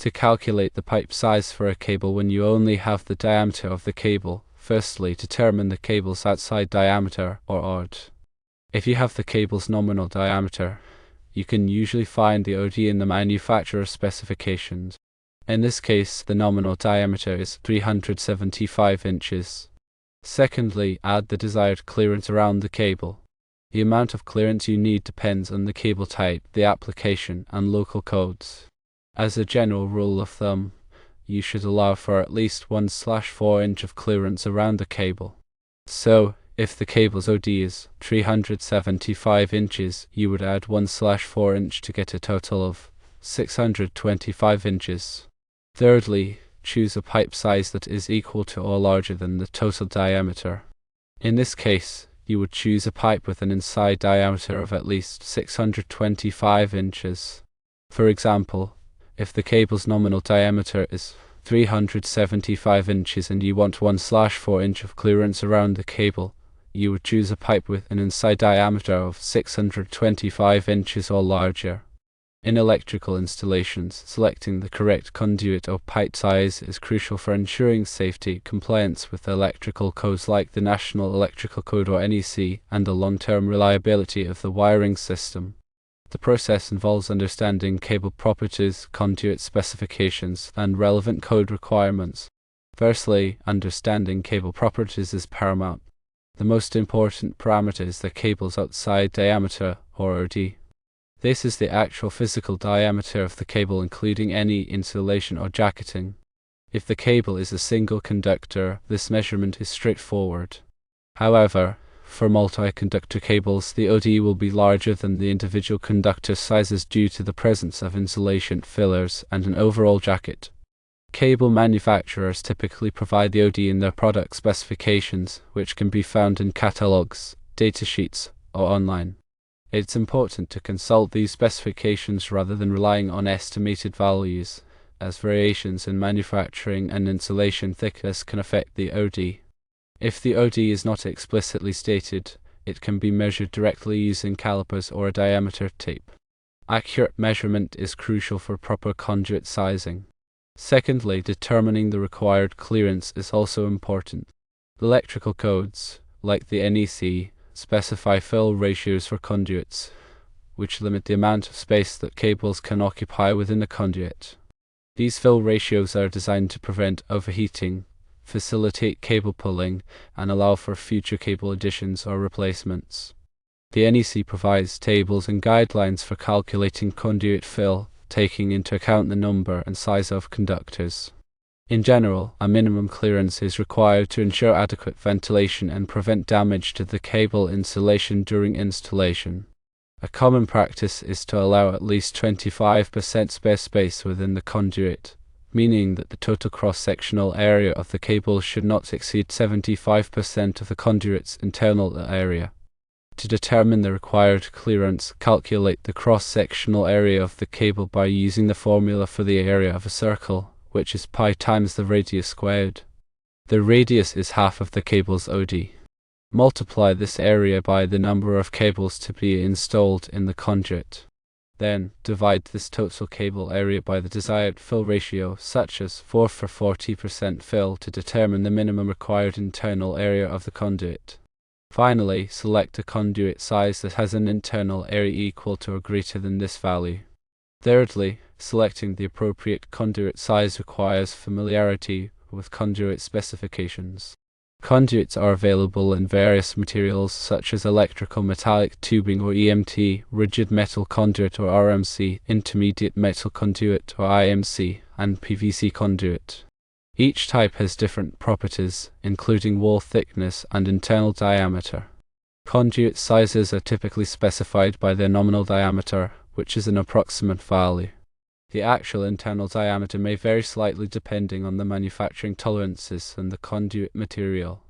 To calculate the pipe size for a cable when you only have the diameter of the cable, firstly determine the cable's outside diameter, or OD. If you have the cable's nominal diameter, you can usually find the OD in the manufacturer's specifications. In this case, the nominal diameter is 375 inches. Secondly, add the desired clearance around the cable. The amount of clearance you need depends on the cable type, the application, and local codes. As a general rule of thumb, you should allow for at least 1/4 inch of clearance around the cable. So, if the cable's OD is 375 inches, you would add 1/4 inch to get a total of 625 inches. Thirdly, choose a pipe size that is equal to or larger than the total diameter. In this case, you would choose a pipe with an inside diameter of at least 625 inches. For example, if the cable's nominal diameter is 375 inches and you want 1/4 inch of clearance around the cable, you would choose a pipe with an inside diameter of 625 inches or larger. In electrical installations, selecting the correct conduit or pipe size is crucial for ensuring safety, compliance with electrical codes like the National Electrical Code or NEC, and the long-term reliability of the wiring system. The process involves understanding cable properties, conduit specifications, and relevant code requirements. Firstly, understanding cable properties is paramount. The most important parameter is the cable's outside diameter, or OD. This is the actual physical diameter of the cable including any insulation or jacketing. If the cable is a single conductor, this measurement is straightforward. However, for multi-conductor cables, the OD will be larger than the individual conductor sizes due to the presence of insulation, fillers, and an overall jacket. Cable manufacturers typically provide the OD in their product specifications, which can be found in catalogs, datasheets, or online. It's important to consult these specifications rather than relying on estimated values, as variations in manufacturing and insulation thickness can affect the OD. If the OD is not explicitly stated, it can be measured directly using calipers or a diameter tape. Accurate measurement is crucial for proper conduit sizing. Secondly, determining the required clearance is also important. Electrical codes, like the NEC, specify fill ratios for conduits, which limit the amount of space that cables can occupy within a conduit. These fill ratios are designed to prevent overheating, facilitate cable pulling, and allow for future cable additions or replacements. The NEC provides tables and guidelines for calculating conduit fill, taking into account the number and size of conductors. In general, a minimum clearance is required to ensure adequate ventilation and prevent damage to the cable insulation during installation. A common practice is to allow at least 25% spare space within the conduit, meaning that the total cross-sectional area of the cable should not exceed 75% of the conduit's internal area. To determine the required clearance, calculate the cross-sectional area of the cable by using the formula for the area of a circle, which is pi times the radius squared. The radius is half of the cable's OD. Multiply this area by the number of cables to be installed in the conduit. Then, divide this total cable area by the desired fill ratio, such as 4 for 40% fill, to determine the minimum required internal area of the conduit. Finally, select a conduit size that has an internal area equal to or greater than this value. Thirdly, selecting the appropriate conduit size requires familiarity with conduit specifications. Conduits are available in various materials such as electrical metallic tubing or EMT, rigid metal conduit or RMC, intermediate metal conduit or IMC, and PVC conduit. Each type has different properties, including wall thickness and internal diameter. Conduit sizes are typically specified by their nominal diameter, which is an approximate value. The actual internal diameter may vary slightly depending on the manufacturing tolerances and the conduit material.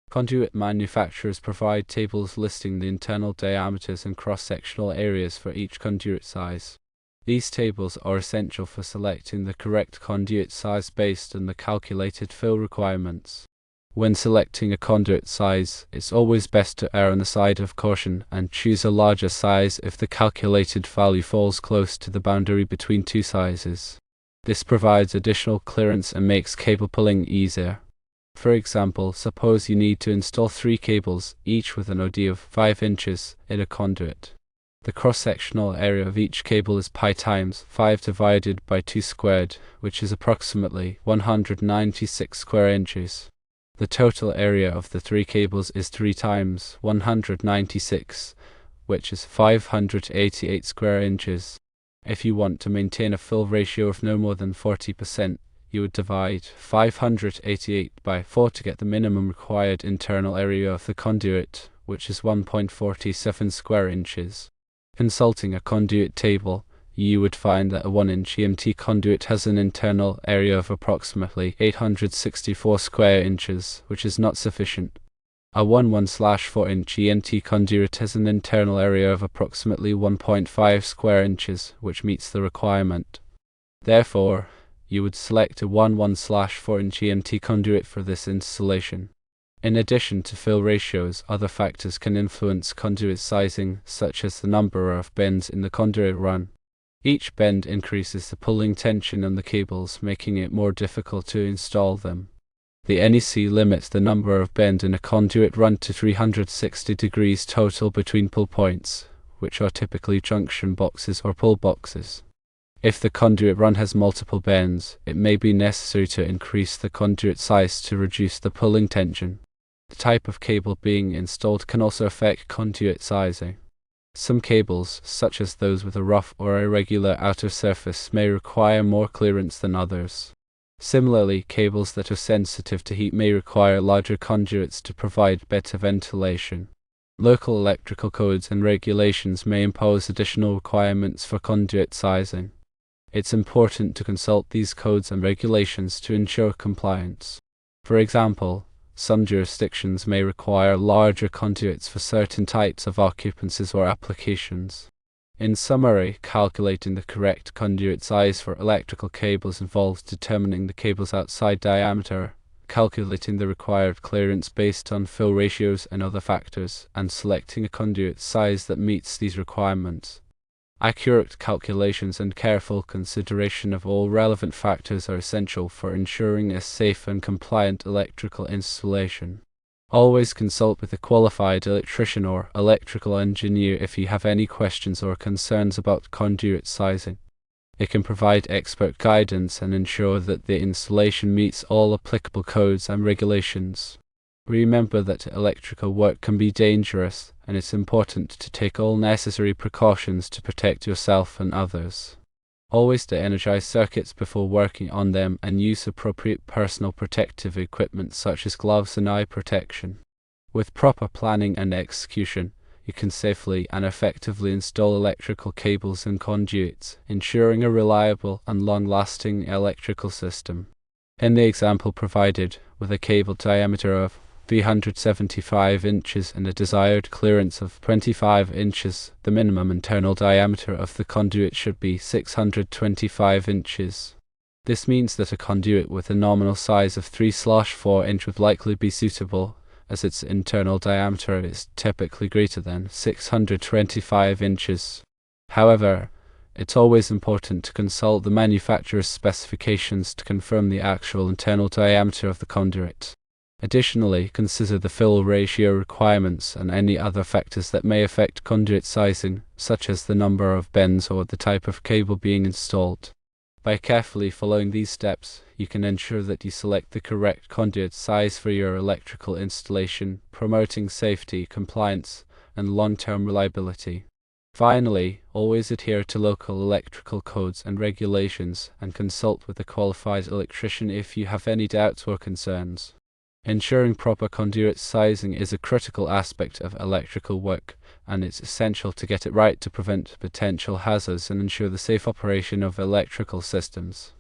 Conduit manufacturers provide tables listing the internal diameters and cross-sectional areas for each conduit size. These tables are essential for selecting the correct conduit size based on the calculated fill requirements. When selecting a conduit size, it's always best to err on the side of caution and choose a larger size if the calculated value falls close to the boundary between two sizes. This provides additional clearance and makes cable pulling easier. For example, suppose you need to install 3 cables, each with an OD of 5 inches, in a conduit. The cross-sectional area of each cable is pi times 5 divided by 2 squared, which is approximately 196 square inches. The total area of the 3 cables is 3 times 196, which is 588 square inches. If you want to maintain a fill ratio of no more than 40%, you would divide 588 by 4 to get the minimum required internal area of the conduit, which is 1.47 square inches. Consulting a conduit table, you would find that a 1-inch EMT conduit has an internal area of approximately 864 square inches, which is not sufficient. A 1/4-inch EMT conduit has an internal area of approximately 1.5 square inches, which meets the requirement. Therefore, you would select a 1/4-inch EMT conduit for this installation. In addition to fill ratios, other factors can influence conduit sizing, such as the number of bends in the conduit run. Each bend increases the pulling tension on the cables, making it more difficult to install them. The NEC limits the number of bends in a conduit run to 360 degrees total between pull points, which are typically junction boxes or pull boxes. If the conduit run has multiple bends, it may be necessary to increase the conduit size to reduce the pulling tension. The type of cable being installed can also affect conduit sizing. Some cables, such as those with a rough or irregular outer surface, may require more clearance than others. Similarly, cables that are sensitive to heat may require larger conduits to provide better ventilation. Local electrical codes and regulations may impose additional requirements for conduit sizing. It's important to consult these codes and regulations to ensure compliance. For example, some jurisdictions may require larger conduits for certain types of occupancies or applications. In summary, calculating the correct conduit size for electrical cables involves determining the cable's outside diameter, calculating the required clearance based on fill ratios and other factors, and selecting a conduit size that meets these requirements. Accurate calculations and careful consideration of all relevant factors are essential for ensuring a safe and compliant electrical installation. Always consult with a qualified electrician or electrical engineer if you have any questions or concerns about conduit sizing. It can provide expert guidance and ensure that the installation meets all applicable codes and regulations. Remember that electrical work can be dangerous, and it's important to take all necessary precautions to protect yourself and others. Always de-energize circuits before working on them and use appropriate personal protective equipment such as gloves and eye protection. With proper planning and execution, you can safely and effectively install electrical cables and conduits, ensuring a reliable and long-lasting electrical system. In the example provided, with a cable diameter of 375 inches and a desired clearance of 25 inches, the minimum internal diameter of the conduit should be 625 inches. This means that a conduit with a nominal size of 3/4 inch would likely be suitable, as its internal diameter is typically greater than 625 inches. However, it's always important to consult the manufacturer's specifications to confirm the actual internal diameter of the conduit. Additionally, consider the fill ratio requirements and any other factors that may affect conduit sizing, such as the number of bends or the type of cable being installed. By carefully following these steps, you can ensure that you select the correct conduit size for your electrical installation, promoting safety, compliance, and long-term reliability. Finally, always adhere to local electrical codes and regulations and consult with a qualified electrician if you have any doubts or concerns. Ensuring proper conduit sizing is a critical aspect of electrical work, and it's essential to get it right to prevent potential hazards and ensure the safe operation of electrical systems.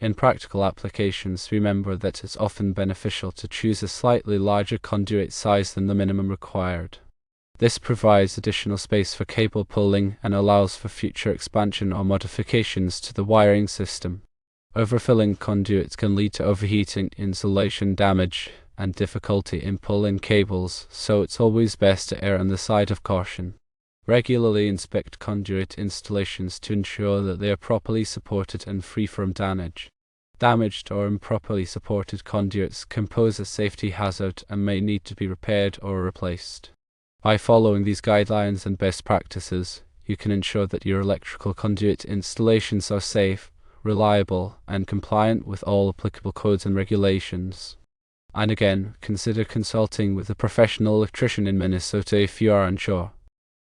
In practical applications, remember that it's often beneficial to choose a slightly larger conduit size than the minimum required. This provides additional space for cable pulling and allows for future expansion or modifications to the wiring system. Overfilling conduits can lead to overheating, insulation damage, and difficulty in pulling cables, so it's always best to err on the side of caution. Regularly inspect conduit installations to ensure that they are properly supported and free from damage. Damaged or improperly supported conduits can pose a safety hazard and may need to be repaired or replaced. By following these guidelines and best practices, you can ensure that your electrical conduit installations are safe, reliable, and compliant with all applicable codes and regulations. And again, consider consulting with a professional electrician in Minnesota if you are unsure.